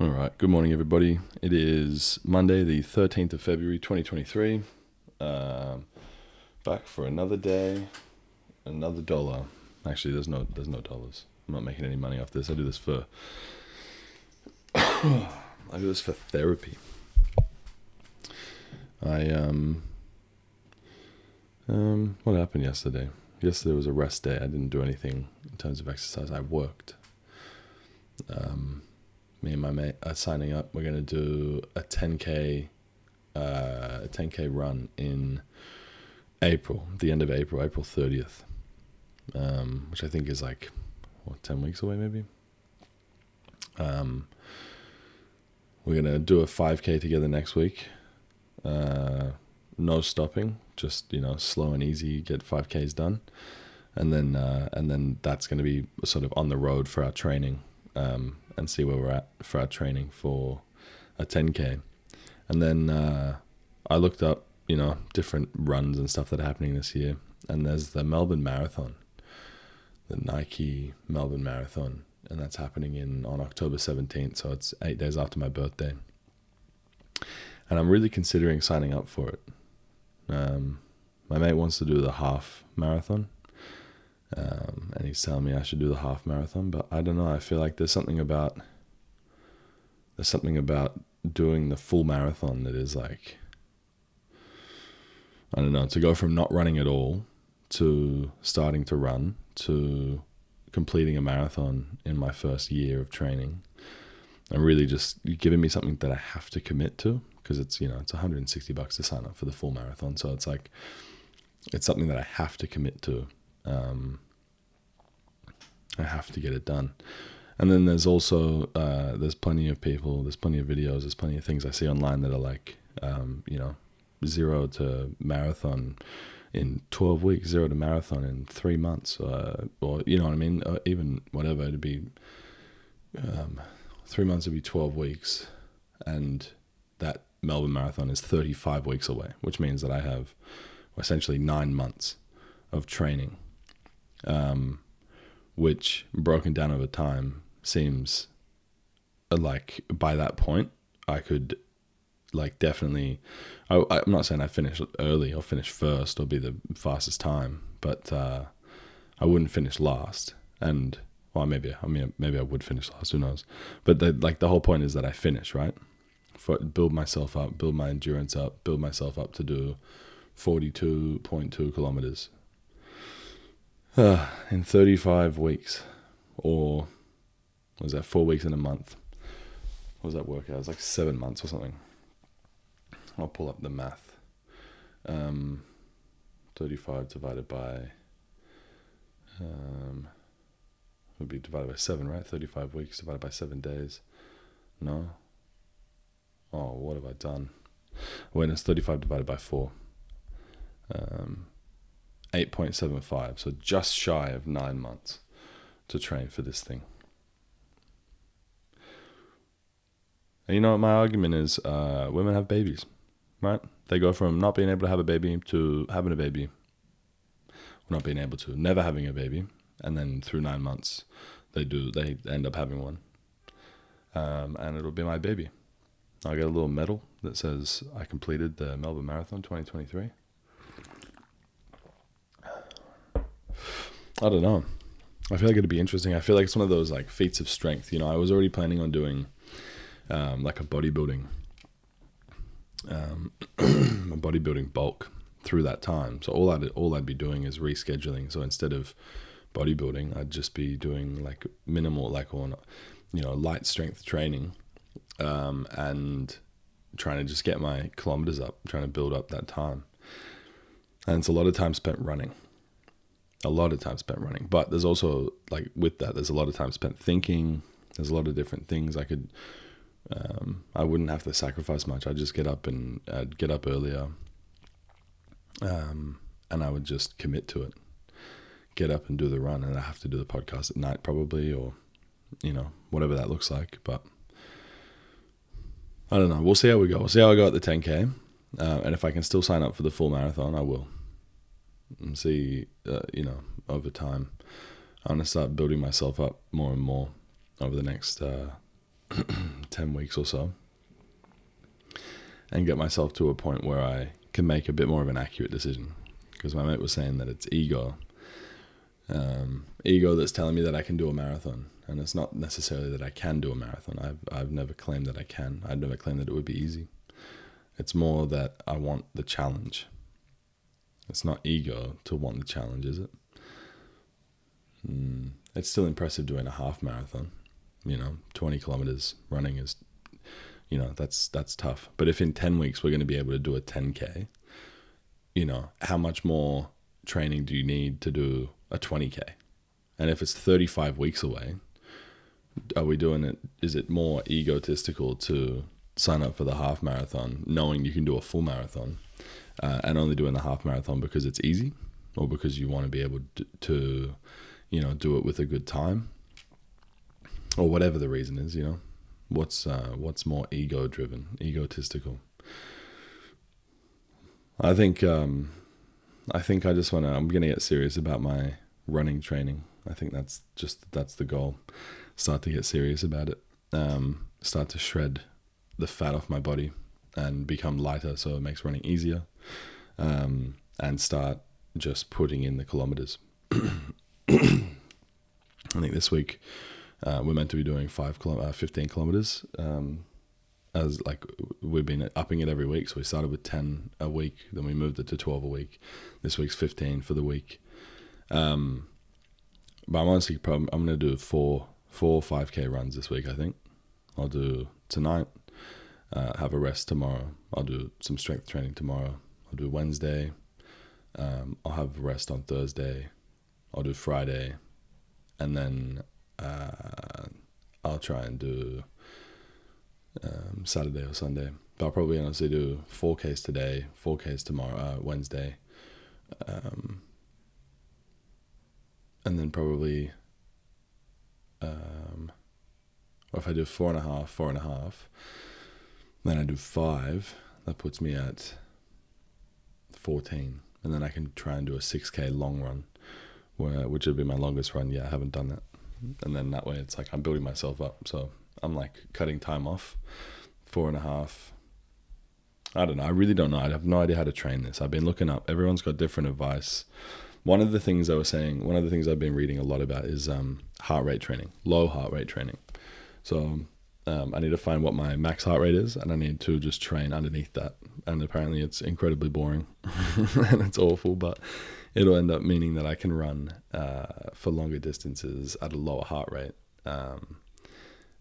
All right, good morning, everybody. It is Monday, the 13th of February, 2023. Back for another day, another dollar. Actually, there's no dollars. I'm not making any money off this. I do this for therapy. What happened yesterday? Yesterday was a rest day. I didn't do anything in terms of exercise. I worked. Me and my mate are signing up. We're going to do a 10K run in April, the end of April, April 30th, which I think is 10 weeks away maybe. We're going to do a 5K together next week. No stopping, just, slow and easy, get 5Ks done. And then that's going to be sort of on the road for our training, and see where we're at for our training for a 10K. And then I looked up, different runs and stuff that are happening this year. And there's the Melbourne Marathon, the Nike Melbourne Marathon. And that's happening on October 17th. So it's 8 days after my birthday. And I'm really considering signing up for it. My mate wants to do the half marathon. And he's telling me I should do the half marathon, but I don't know. I feel like there's something about doing the full marathon that is I don't know, to go from not running at all to starting to run to completing a marathon in my first year of training, and really just giving me something that I have to commit to, because it's it's $160 to sign up for the full marathon. So it's it's something that I have to commit to. I have to get it done. And then there's also there's plenty of people, there's plenty of videos, there's plenty of things I see online that are 0 to marathon in 12 weeks, 0 to marathon in 3 months, or you know what I mean, or even whatever. It'd be 3 months would be 12 weeks, and that Melbourne Marathon is 35 weeks away, which means that I have essentially 9 months of training, which broken down over time seems like by that point I could definitely, I'm not saying I finish early or finish first or be the fastest time, but I wouldn't finish last. And maybe I would finish last, who knows. But the whole point is that I finish, right? Build myself up, build my endurance up, build myself up to do 42.2 kilometers in 35 weeks, or was that 4 weeks in a month? What does that work out? It's 7 months or something. I'll pull up the math. 35 divided by would be divided by 7, right? 35 weeks divided by 7 days. No. Oh, what have I done? When it's 35 divided by 4. 8.75, so just shy of 9 months to train for this thing. And my argument is women have babies, right? They go from not being able to have a baby to having a baby, or not being able to never having a baby, and then through 9 months they end up having one, and it'll be my baby. I get a little medal that says I completed the Melbourne Marathon 2023. I don't know. I feel like it'd be interesting. I feel like it's one of those feats of strength. I was already planning on doing a bodybuilding, bulk through that time. So all I'd be doing is rescheduling. So instead of bodybuilding, I'd just be doing minimal, light strength training, and trying to just get my kilometers up, trying to build up that time. And it's a lot of time spent running. But there's also with that, there's a lot of time spent thinking. There's a lot of different things I could, I wouldn't have to sacrifice much. I'd just get up earlier, and I would just commit to it, get up and do the run. And I have to do the podcast at night probably, or, whatever that looks like. But I don't know. We'll see how we go. We'll see how I go at the 10K. And if I can still sign up for the full marathon, I will. And see, over time, I'm going to start building myself up more and more over the next 10 weeks or so and get myself to a point where I can make a bit more of an accurate decision. Because my mate was saying that it's ego that's telling me that I can do a marathon, and it's not necessarily that I can do a marathon. I've never claimed that I can. I've never claimed that it would be easy. It's more that I want the challenge. It's not ego to want the challenge, is it? It's still impressive doing a half marathon. 20 kilometers running is, that's tough. But if in 10 weeks we're going to be able to do a 10K, how much more training do you need to do a 20K? And if it's 35 weeks away, are we doing it? Is it more egotistical to sign up for the half marathon knowing you can do a full marathon and only doing the half marathon because it's easy, or because you want to be able to do it with a good time, or whatever the reason is? What's more egotistical? I think I just I'm going to get serious about my running training. I think that's the goal. Start to get serious about it. Start to shred the fat off my body and become lighter, so it makes running easier. And start just putting in the kilometers. I think this week we're meant to be doing 15 kilometers. As like we've been upping it every week. So we started with 10 a week, then we moved it to 12 a week. This week's 15 for the week. But I'm honestly I'm going to do four 5K runs this week, I think. I'll do tonight, have a rest tomorrow. I'll do some strength training tomorrow. I'll do Wednesday. I'll have a rest on Thursday. I'll do Friday. And then I'll try and do Saturday or Sunday. But I'll probably honestly do 4Ks today, 4Ks tomorrow, Wednesday. And then probably, or if I do 4.5, then I do 5, that puts me at 14. And then I can try and do a 6K long run, which would be my longest run. Yeah, I haven't done that. And then that way it's like I'm building myself up. So I'm like cutting time off. 4.5. I don't know. I really don't know. I have no idea how to train this. I've been looking up. Everyone's got different advice. One of the things I've been reading a lot about is heart rate training, low heart rate training. So I need to find what my max heart rate is, and I need to just train underneath that. And apparently it's incredibly boring and it's awful, but it'll end up meaning that I can run for longer distances at a lower heart rate.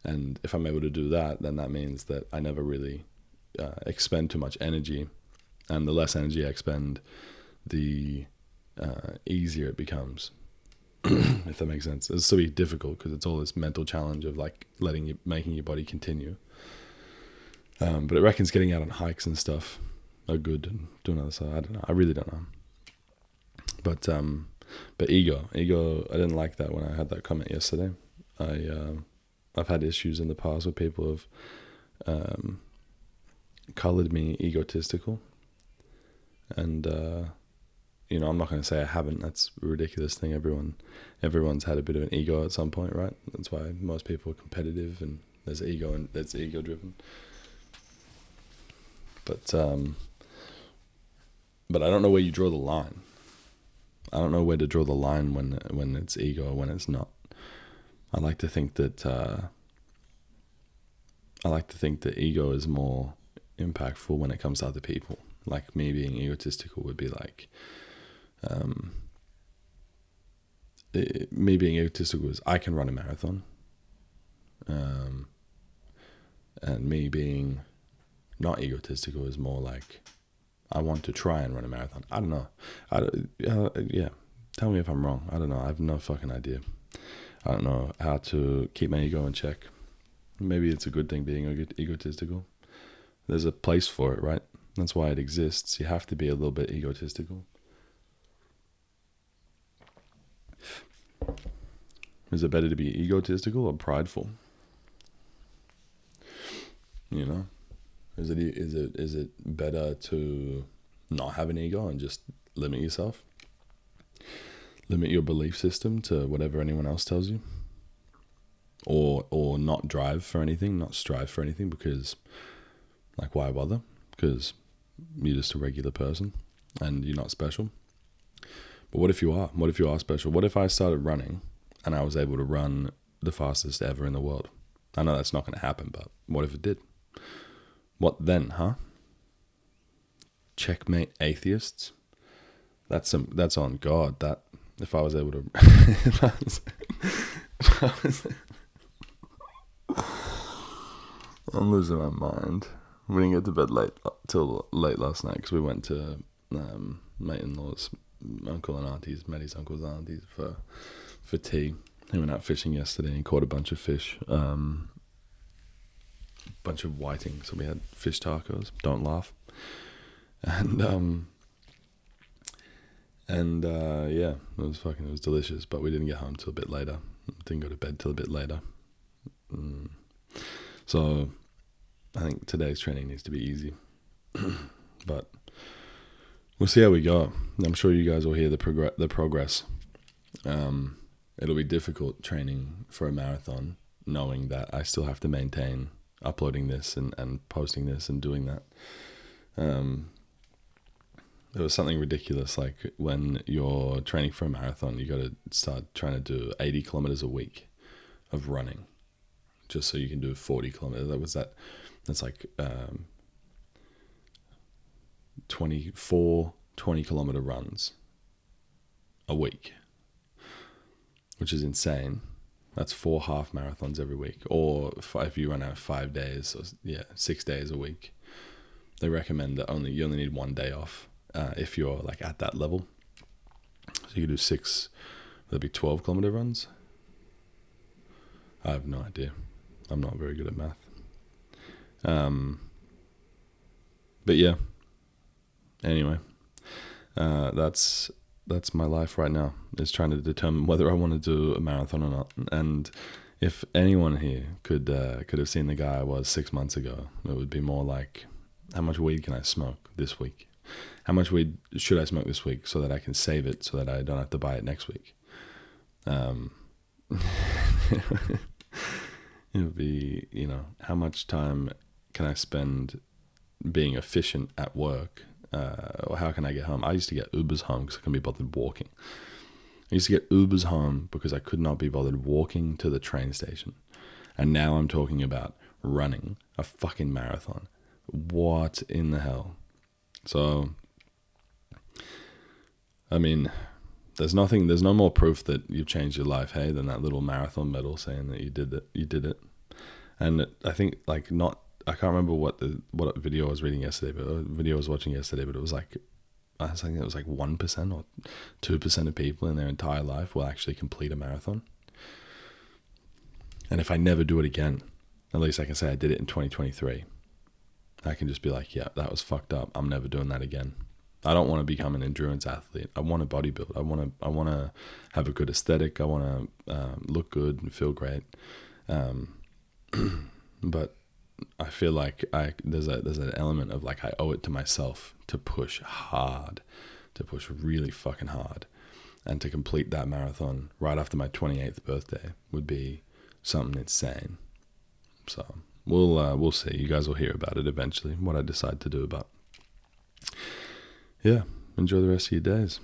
And if I'm able to do that, then that means that I never really expend too much energy. And the less energy I expend, the easier it becomes, if that makes sense. It's still be difficult because it's all this mental challenge of like making your body continue. But it reckons getting out on hikes and stuff are good and doing other stuff. I don't know. I really don't know. But ego, I didn't like that when I had that comment yesterday. I've had issues in the past where people have colored me egotistical, and I'm not going to say I haven't. That's a ridiculous thing. Everyone's had a bit of an ego at some point, right? That's why most people are competitive, and there's ego, and that's ego driven. But I don't know where you draw the line. I don't know where to draw the line when it's ego or when it's not. I like to think that ego is more impactful when it comes to other people. Like me being egotistical would be like, me being egotistical is I can run a marathon, and me being not egotistical is more like I want to try and run a marathon. I don't know. Yeah. Tell me if I'm wrong. I don't know. I have no fucking idea. I don't know how to keep my ego in check. Maybe it's a good thing being egotistical. There's a place for it, right? That's why it exists. You have to be a little bit egotistical. Is it better to be egotistical or prideful? Is it better to not have an ego and just limit yourself? Limit your belief system to whatever anyone else tells you? or not drive for anything, not strive for anything, because like, why bother? Because you're just a regular person and you're not special. But what if you are? What if you are special? What if I started running and I was able to run the fastest ever in the world? I know that's not going to happen, but what if it did? What then, huh? Checkmate atheists. That's on God. That if I was able to, I'm losing my mind. We didn't get to bed till late last night because we went to my in-laws, uncle and aunties, Maddie's uncles and aunties for tea. He went out fishing yesterday and he caught a bunch of fish, bunch of whiting. So we had fish tacos. Don't laugh. And yeah, it was delicious. But we didn't get home till a bit later. Didn't go to bed till a bit later. So I think today's training needs to be easy. But we'll see how we go. I'm sure you guys will hear the progress. It'll be difficult training for a marathon, knowing that I still have to maintain uploading this and posting this and doing that. There was something ridiculous, like when you're training for a marathon, you got to start trying to do 80 kilometers a week of running, just so you can do 40 kilometers. That's like 20 kilometer runs a week, which is insane. That's 4 half marathons every week. Or if you run out 5 days, 6 days a week, they recommend that you only need 1 day off if you're like at that level. So you could do 6, that'd be 12 kilometer runs. I have no idea. I'm not very good at math. But yeah. Anyway, that's my life right now, is trying to determine whether I want to do a marathon or not. And if anyone here could have seen the guy I was 6 months ago, it would be more like, how much weed can I smoke this week? How much weed should I smoke this week so that I can save it so that I don't have to buy it next week? It would be, how much time can I spend being efficient at work? Or how can I get home? I used to get Ubers home because I couldn't be bothered walking. I used to get Ubers home because I could not be bothered walking to the train station. And now I'm talking about running a fucking marathon. What in the hell? So, I mean, there's no more proof that you've changed your life, hey, than that little marathon medal saying that you did it. And I think I can't remember what video I was reading yesterday, but a video I was watching yesterday, but it was like, I think it was like 1% or 2% of people in their entire life will actually complete a marathon. And if I never do it again, at least I can say I did it in 2023. I can just be like, yeah, that was fucked up. I'm never doing that again. I don't want to become an endurance athlete. I want to bodybuild. I want to have a good aesthetic. I want to look good and feel great. But I feel like there's an element of like, I owe it to myself to push hard, to push really fucking hard, and to complete that marathon right after my 28th birthday would be something insane. So we'll see. You guys will hear about it eventually, what I decide to do about. Yeah, enjoy the rest of your days.